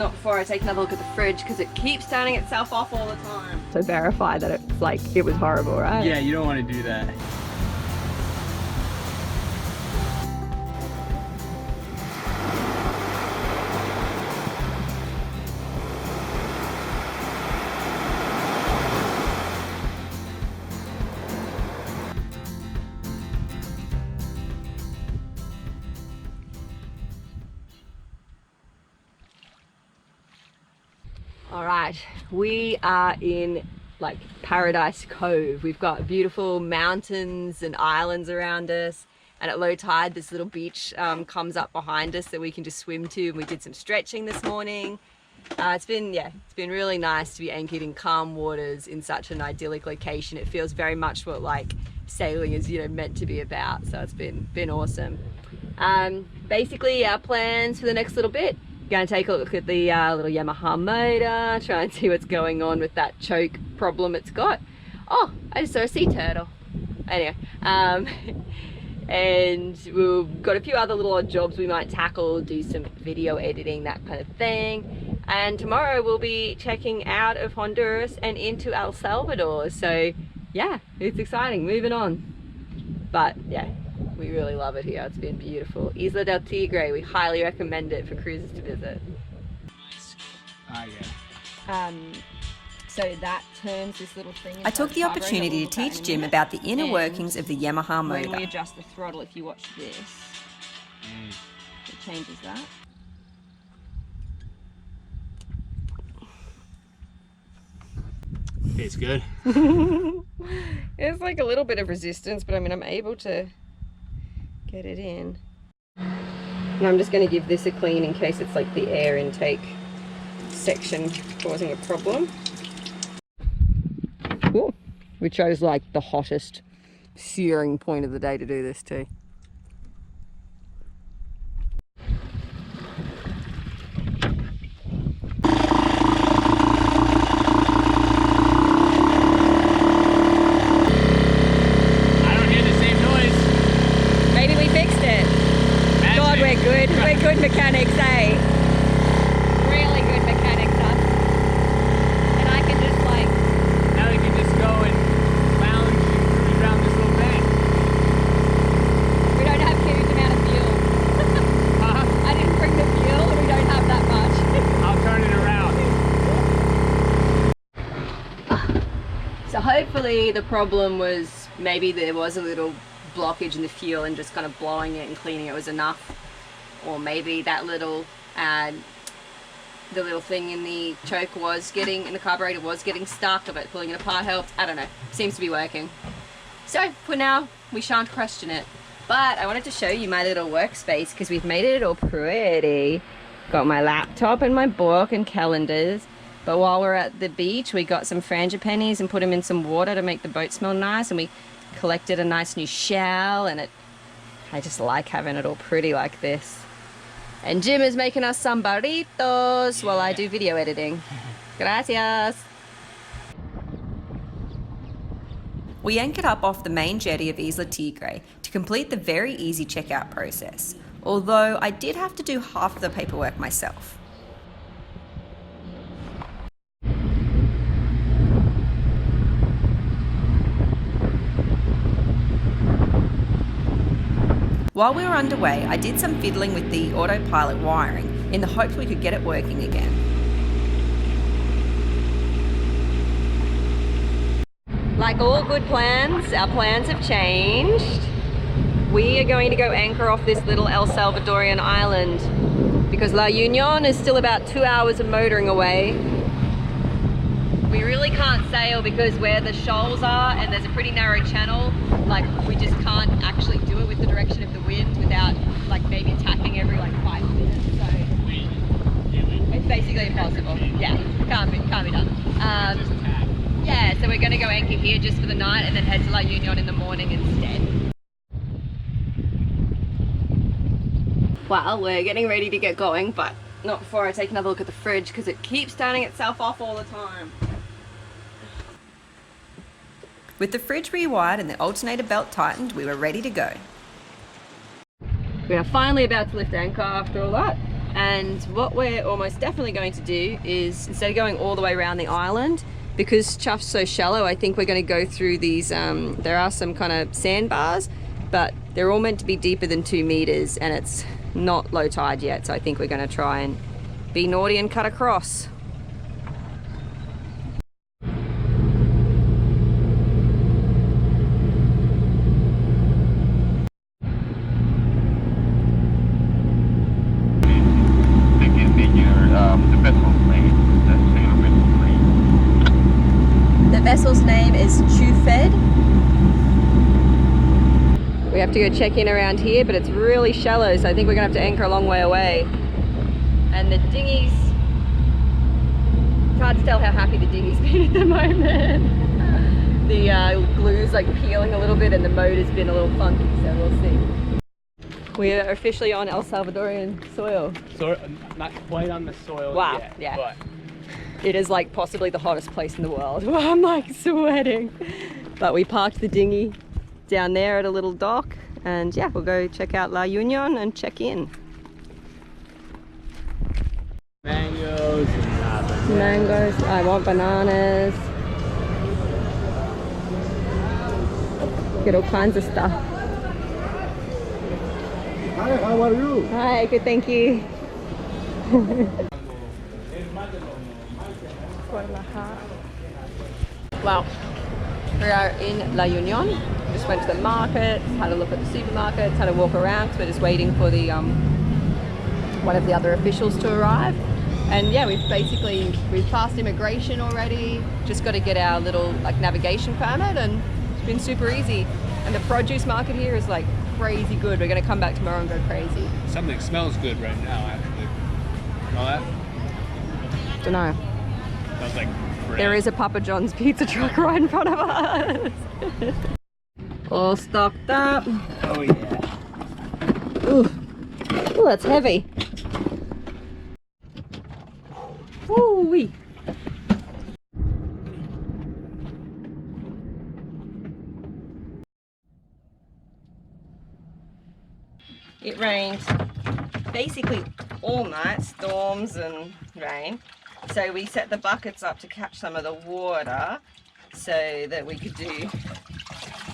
not before I take another look at the fridge because it keeps turning itself off all the time. So verify that it's like, it was horrible, right? Yeah, you don't want to do that. All right, we are in like Paradise Cove. We've got beautiful mountains and islands around us, and at low tide this little beach comes up behind us that we can just swim to, and we did some stretching this morning. It's been really nice to be anchored in calm waters in such an idyllic location. It feels very much what like sailing is, you know, meant to be about. So it's been awesome. Basically our plans for the next little bit: going to take a look at the little Yamaha motor, try and see what's going on with that choke problem it's got. Oh, I just saw a sea turtle. Anyway, and we've got a few other little odd jobs we might tackle, do some video editing, that kind of thing. And tomorrow we'll be checking out of Honduras and into El Salvador. So yeah, it's exciting, moving on. But yeah, we really love it here. It's been beautiful. Isla del Tigre, we highly recommend it for cruises to visit. So that turns this little thing. I took the opportunity to teach Jim about the inner workings of the Yamaha motor. When we adjust the throttle, if you watch this, it changes that. It's good. It's like a little bit of resistance, but I mean, I'm able to get it in. And I'm just going to give this a clean in case it's like the air intake section causing a problem. Ooh, we chose like the hottest searing point of the day to do this too. We're good mechanics, eh? Really good mechanics, us. And I can just like... Now we can just go and lounge and cruise around this little bend. We don't have huge amount of fuel. Huh? I didn't bring the fuel and we don't have that much. I'll turn it around. So hopefully the problem was maybe there was a little blockage in the fuel and just kind of blowing it and cleaning it was enough. Or maybe that little, the little thing in the choke was getting, in the carburetor was getting stuck, but pulling it apart helped. I don't know, seems to be working. So for now, we shan't question it. But I wanted to show you my little workspace because we've made it all pretty. Got my laptop and my book and calendars. But while we're at the beach, we got some frangipanis and put them in some water to make the boat smell nice. And we collected a nice new shell, and I just like having it all pretty like this. And Jim is making us some burritos while I do video editing. Gracias. We anchored up off the main jetty of Isla Tigre to complete the very easy checkout process, although I did have to do half the paperwork myself. While we were underway, I did some fiddling with the autopilot wiring in the hopes we could get it working again. Like all good plans, our plans have changed. We are going to go anchor off this little El Salvadorian island because La Union is still about 2 hours of motoring away. We really can't sail because where the shoals are and there's a pretty narrow channel, like we just can't actually do it with the direction of the wind without like maybe tacking every like 5 minutes. So it's basically impossible. Yeah, can't be done. Yeah, so we're going to go anchor here just for the night and then head to La Union in the morning instead. Well, we're getting ready to get going, but not before I take another look at the fridge because it keeps turning itself off all the time. With the fridge rewired and the alternator belt tightened, we were ready to go. We are finally about to lift anchor after all that. And what we're almost definitely going to do is, instead of going all the way around the island, because Chuffed's so shallow, I think we're going to go through these, there are some kind of sandbars, but they're all meant to be deeper than 2 meters and it's not low tide yet. So I think we're going to try and be naughty and cut across. The vessel's name is Chuffed. We have to go check in around here, but it's really shallow, so I think we're gonna have to anchor a long way away. And the dinghy's, it's hard to tell how happy the dinghy's been at the moment. The glue's like peeling a little bit and the motor's been a little funky, so we'll see. We are officially on El Salvadorian soil. So, not quite on the soil Wow, yet, yeah. but It is like possibly the hottest place in the world. I'm like sweating. But we parked the dinghy down there at a little dock, and yeah, we'll go check out La Union and check in. mangoes and bananas. Mangoes, I want bananas. Get all kinds of stuff. Hi, how are you? Hi, good, thank you. Wow, we are in La Union. Just went to the market, had a look at the supermarkets, had a walk around because we're just waiting for the one of the other officials to arrive. And yeah, we've passed immigration already. Just got to get our little like navigation permit, and it's been super easy. And the produce market here is like crazy good. We're gonna come back tomorrow and go crazy. Something smells good right now, actually. Smell that? Don't know. Smells like bread. There is a Papa John's pizza truck right in front of us. All stocked up. Oh yeah. Ooh, ooh, that's heavy. Woo-wee. It rained basically all night, storms and rain. So we set the buckets up to catch some of the water so that we could do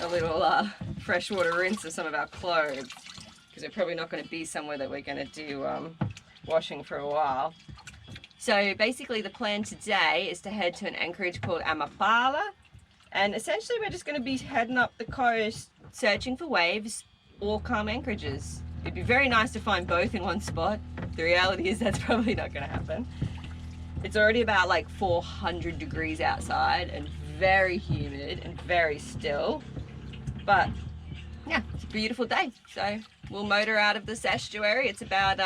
a little freshwater rinse of some of our clothes, because we're probably not going to be somewhere that we're going to do washing for a while. So basically the plan today is to head to an anchorage called Amapala, and essentially we're just going to be heading up the coast searching for waves or calm anchorages. It'd be very nice to find both in one spot. The reality is that's probably not going to happen. It's already about like 400 degrees outside and very humid and very still, but yeah, it's a beautiful day. So we'll motor out of this estuary. It's about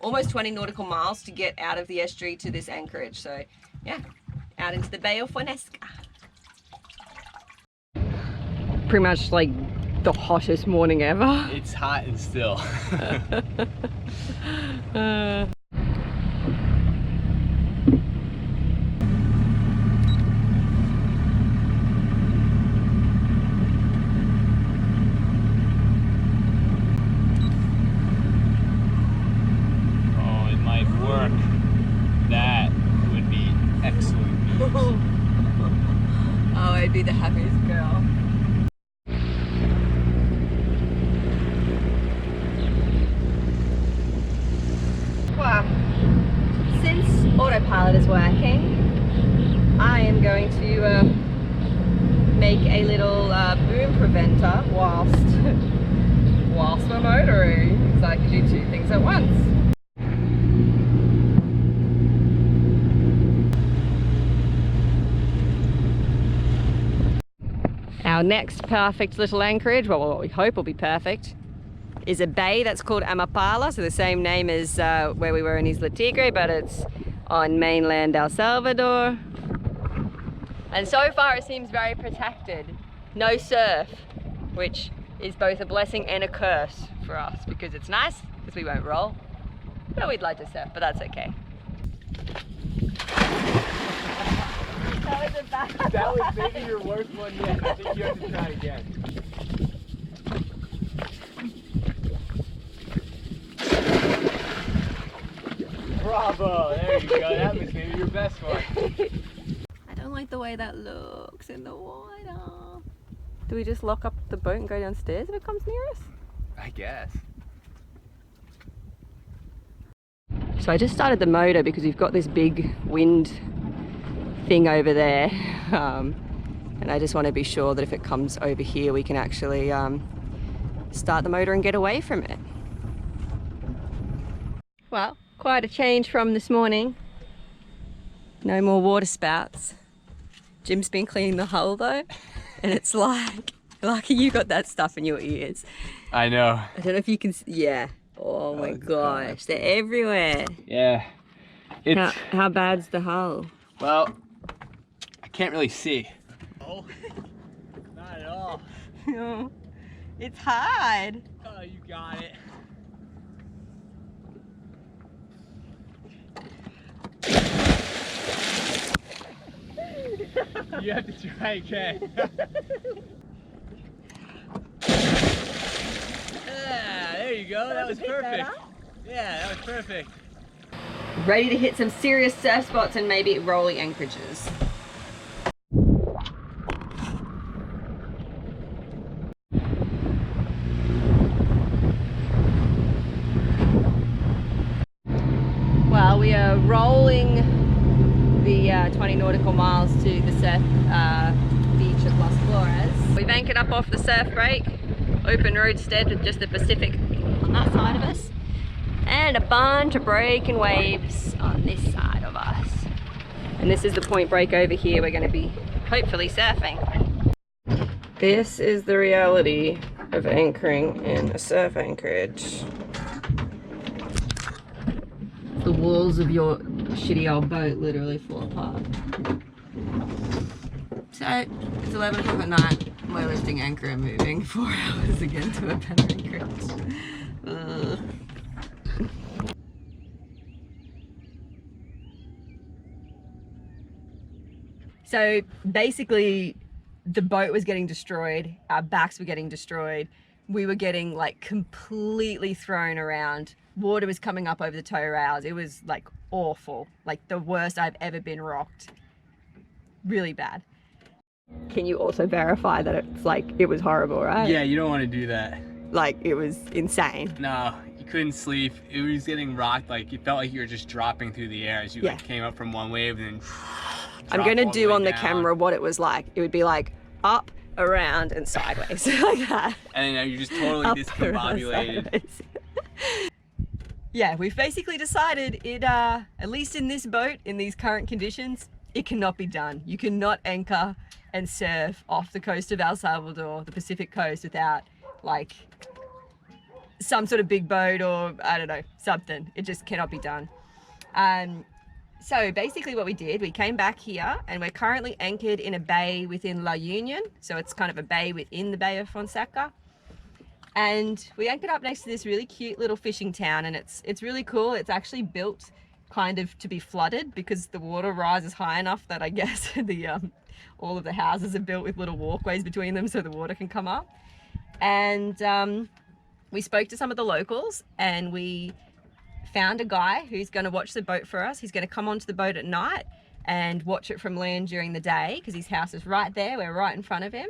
almost 20 nautical miles to get out of the estuary to this anchorage. So yeah, out into the Bay of Funesca. Pretty much like the hottest morning ever. It's hot and still. Oh, I'd be the happiest girl. Well, since autopilot is working, I am going to make a little boom preventer whilst we're motoring, because I can do two things at once. Our next perfect little anchorage, well, what we hope will be perfect, is a bay that's called Amapala, so the same name as where we were in Isla Tigre, but it's on mainland El Salvador. And so far it seems very protected. No surf, which is both a blessing and a curse for us, because it's nice, because we won't roll. But we'd like to surf, but that's okay. That was a bad one. That was maybe your worst one yet. I think you have to try again. Bravo! There you go. That was maybe your best one. I don't like the way that looks in the water. Do we just lock up the boat and go downstairs if it comes near us? I guess. So I just started the motor because we've got this big wind thing over there. And I just want to be sure that if it comes over here, we can actually start the motor and get away from it. Well, quite a change from this morning. No more water spouts. Jim's been cleaning the hull though, and it's like, lucky you got that stuff in your ears. I know. I don't know if you can see, yeah. Oh my gosh, they're everywhere. Yeah. It's How bad's the hull? well, I can't really see. Oh, not at all. No, it's hard. Oh, you got it. You have to try again. Yeah, there you go. That was perfect. Yeah, that was perfect. Ready to hit some serious surf spots and maybe rolling anchorages. Well, we are rolling the 20 nautical miles to the surf beach of Las Flores. We've anchored up off the surf break, open roadstead with just the Pacific on that side of us, and a bunch of breaking waves on this side of us. And this is the point break over here we're going to be hopefully surfing. This is the reality of anchoring in a surf anchorage. The walls of your shitty old boat literally fall apart. So it's 11 o'clock at night, we're lifting anchor and moving 4 hours again to a better anchorage. So basically the boat was getting destroyed, our backs were getting destroyed, we were getting like completely thrown around. Water was coming up over the tow rails. It was like awful, like the worst I've ever been rocked. Really bad. Can you also verify that it's like, it was horrible, right? Yeah, you don't want to do that. Like it was insane. No, you couldn't sleep. It was getting rocked. Like it felt like you were just dropping through the air as you like came up from one wave and then I'm gonna do on the camera what it was like. It would be like up, around and sideways like that. And then you're just totally discombobulated. Yeah, we've basically decided it, at least in this boat, in these current conditions, it cannot be done. You cannot anchor and surf off the coast of El Salvador, the Pacific coast, without like some sort of big boat or I don't know, something. It just cannot be done. So basically what we did, we came back here and we're currently anchored in a bay within La Union. So it's kind of a bay within the Bay of Fonseca. And we anchored up next to this really cute little fishing town, and it's really cool. It's actually built kind of to be flooded because the water rises high enough that I guess all of the houses are built with little walkways between them so the water can come up. And we spoke to some of the locals and we found a guy who's going to watch the boat for us. He's going to come onto the boat at night and watch it from land during the day because his house is right there. We're right in front of him.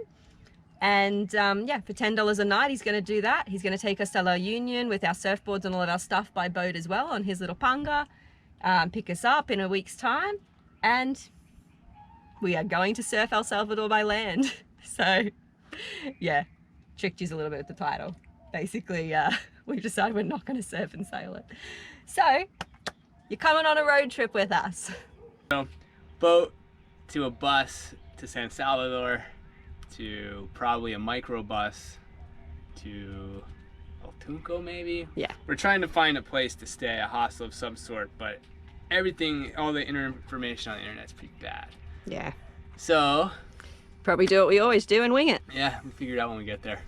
And yeah, for $10 a night, he's going to do that. He's going to take us to La Union with our surfboards and all of our stuff by boat as well on his little panga, pick us up in a week's time, and we are going to surf El Salvador by land. So yeah, tricked you a little bit with the title. Basically, we've decided we're not going to surf and sail it. So you're coming on a road trip with us. Boat to a bus to San Salvador, to probably a microbus to Tunco maybe? Yeah. We're trying to find a place to stay, a hostel of some sort, but everything, all the information on the internet's pretty bad. Yeah. So probably do what we always do and wing it. yeah, we'll figure it out when we get there.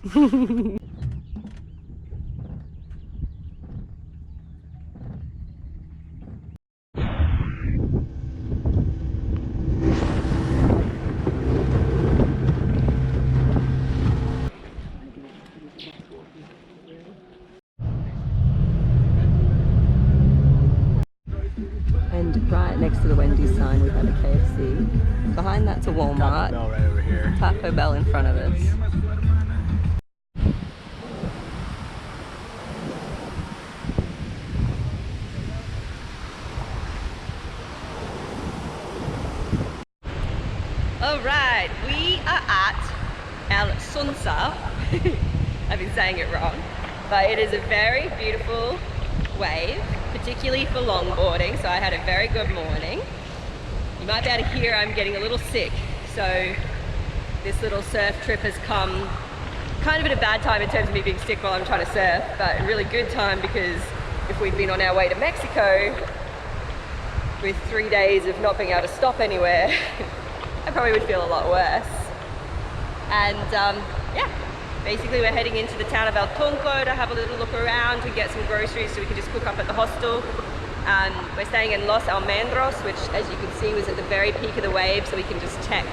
And right next to the Wendy's sign we've had a KFC. Behind that's a Walmart. Taco Bell right over here. Taco Bell in front of us. Alright, we are at our Sunzal. I've been saying it wrong, but it is a very beautiful wave, particularly for longboarding, so I had a very good morning. You might be able to hear I'm getting a little sick, so this little surf trip has come kind of at a bad time in terms of me being sick while I'm trying to surf, but a really good time because if we'd been on our way to Mexico with 3 days of not being able to stop anywhere, I probably would feel a lot worse. And yeah, basically we're heading into the town of El Tunco to have a little look around and get some groceries so we can just cook up at the hostel. We're staying in Los Almendros, which as you can see was at the very peak of the wave, so we can just check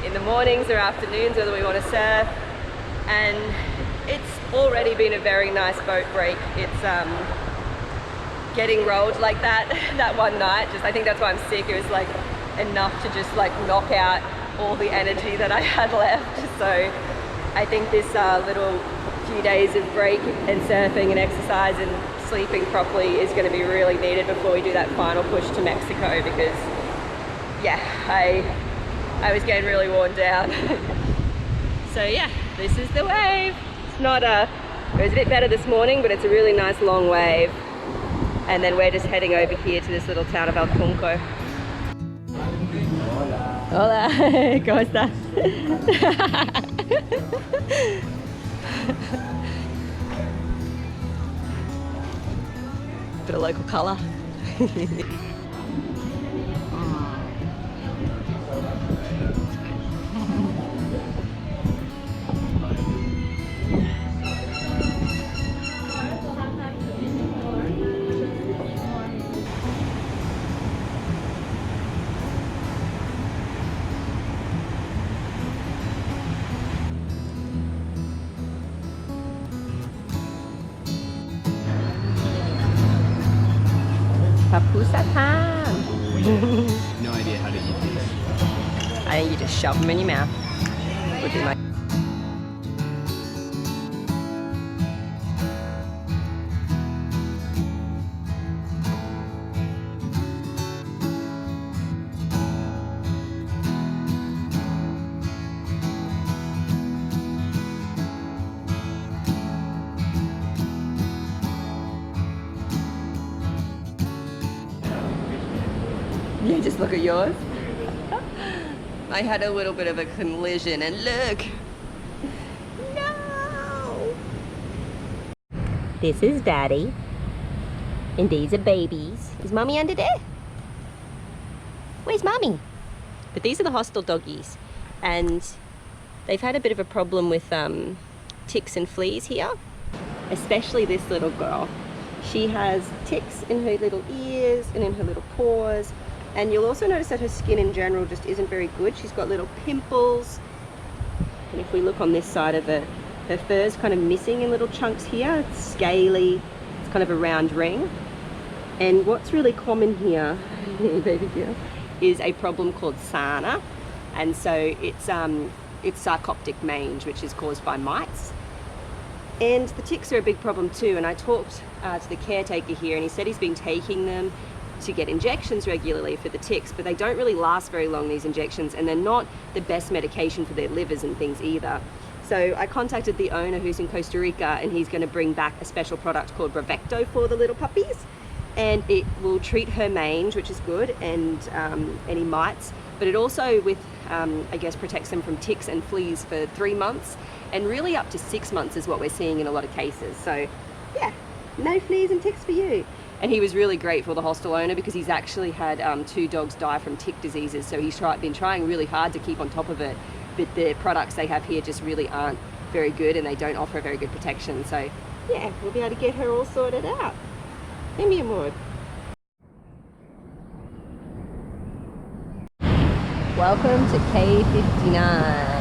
in the mornings or afternoons whether we want to surf. And it's already been a very nice boat break. It's getting rolled like that one night, just I think that's why I'm sick. It was like enough to just like knock out all the energy that I had left. So I think this little few days of break and surfing and exercise and sleeping properly is going to be really needed before we do that final push to Mexico, because yeah, I was getting really worn down. So yeah, this is the wave. It's not it was a bit better this morning, but it's a really nice long wave. And then we're just heading over here to this little town of El Tunco. Hola, ¿cómo estás? Bit of local colour. Papusa time! No idea how to eat these. I think you just shove them in your mouth. Would be my Yeah, just look at yours. I had a little bit of a collision and look. No! This is Daddy. And these are babies. Is Mummy under there? Where's Mummy? But these are the hostel doggies. And they've had a bit of a problem with ticks and fleas here. Especially this little girl. She has ticks in her little ears and in her little paws. And you'll also notice that her skin in general just isn't very good. She's got little pimples. And if we look on this side of it, her fur's kind of missing in little chunks here. It's scaly, it's kind of a round ring. And what's really common here, baby girl, is a problem called sana. And so it's sarcoptic mange, which is caused by mites. And the ticks are a big problem too. And I talked to the caretaker here, and he said he's been taking them to get injections regularly for the ticks, but they don't really last very long, these injections, and they're not the best medication for their livers and things either. So I contacted the owner who's in Costa Rica, and he's going to bring back a special product called Bravecto for the little puppies, and it will treat her mange, which is good, and any mites, but it also I guess protects them from ticks and fleas for 3 months, and really up to 6 months is what we're seeing in a lot of cases. So yeah, no fleas and ticks for you. And he was really grateful, the hostel owner, because he's actually had 2 dogs die from tick diseases, so he's been trying really hard to keep on top of it, but the products they have here just really aren't very good, and they don't offer a very good protection. So yeah, we'll be able to get her all sorted out. Give me a word. Welcome to K59.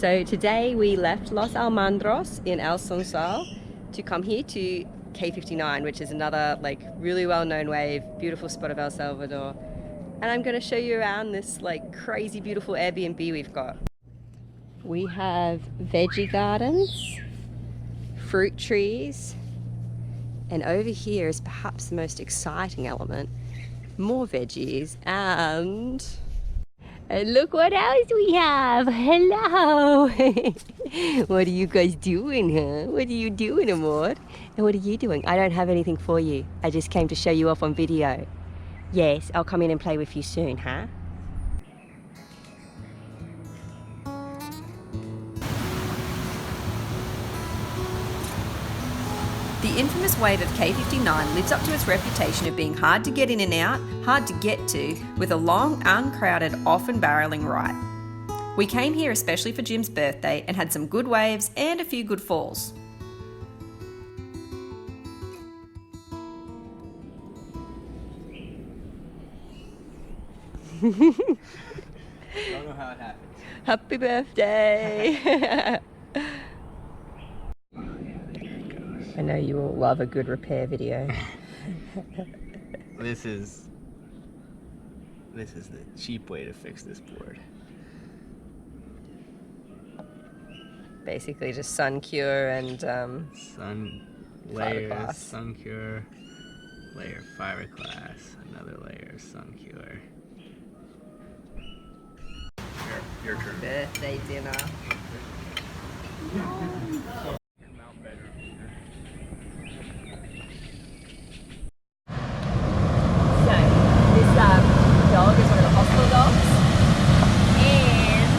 So today we left Los Almendros in El Sunzal to come here to K59, which is another like really well-known wave, beautiful spot of El Salvador. And I'm going to show you around this like crazy beautiful Airbnb we've got. We have veggie gardens, fruit trees, and over here is perhaps the most exciting element, more veggies, and look what else we have. Hello. What are you guys doing, huh? What are you doing, Amor? And what are you doing? I don't have anything for you. I just came to show you off on video. Yes, I'll come in and play with you soon, huh? The infamous wave of K59 lives up to its reputation of being hard to get in and out, hard to get to, with a long, uncrowded, often barreling ride. We came here especially for Jim's birthday and had some good waves and a few good falls. I don't know how it happens. Happy birthday! I know you all love a good repair video. This is the cheap way to fix this board. Basically just sun cure and Sun layers, fiberglass. sun cure, layer fiberglass, another layer sun cure. Your turn. birthday dinner. So, this dog is one of the hostel dogs, and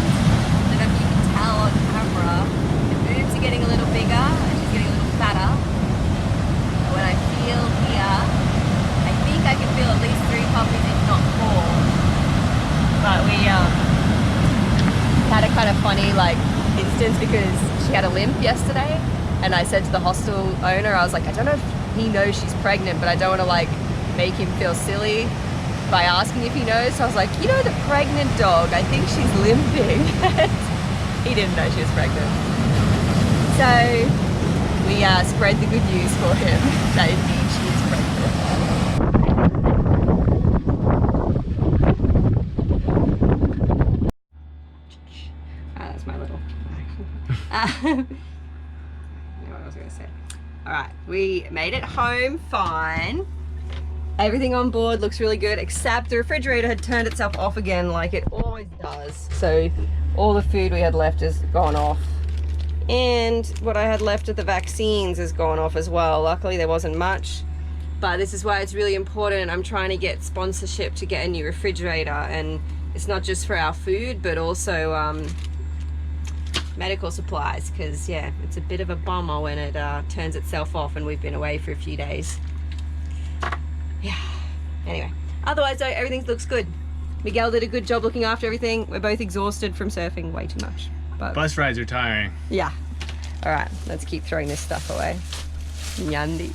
I don't know if you can tell on camera, the boobs are getting a little bigger and she's getting a little fatter. And when I feel here, I think I can feel at least 3 puppies, if not 4. But we had a kind of funny instance because she had a limp yesterday, and I said to the hostel owner, I was like, I don't know if he knows she's pregnant, but I don't want to make him feel silly by asking if he knows. So I was like, you know, the pregnant dog, I think she's limping. He didn't know she was pregnant. So we spread the good news for him that indeed she is pregnant. That's my little. What was I going to say? Alright, we made it home fine. Everything on board looks really good, except the refrigerator had turned itself off again like it always does. So all the food we had left has gone off. And what I had left of the vaccines has gone off as well. Luckily there wasn't much. But this is why it's really important. I'm trying to get sponsorship to get a new refrigerator. And it's not just for our food, but also medical supplies, because yeah, it's a bit of a bummer when it turns itself off and we've been away for a few days. Yeah, anyway, otherwise though, everything looks good. Miguel did a good job looking after everything. We're both exhausted from surfing way too much, but Bus rides are tiring. yeah. All right, let's keep throwing this stuff away. Nyandis.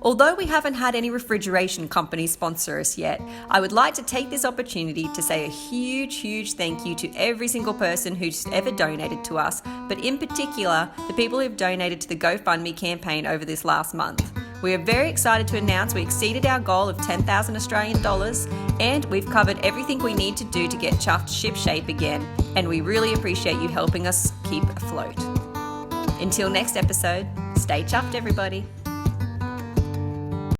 Although we haven't had any refrigeration companies sponsor us yet, I would like to take this opportunity to say a huge thank you to every single person who's ever donated to us, but in particular, the people who've donated to the GoFundMe campaign over this last month. We are very excited to announce we exceeded our goal of 10,000 Australian dollars, and we've covered everything we need to do to get Chuffed shipshape again, and we really appreciate you helping us keep afloat. Until next episode, stay chuffed everybody.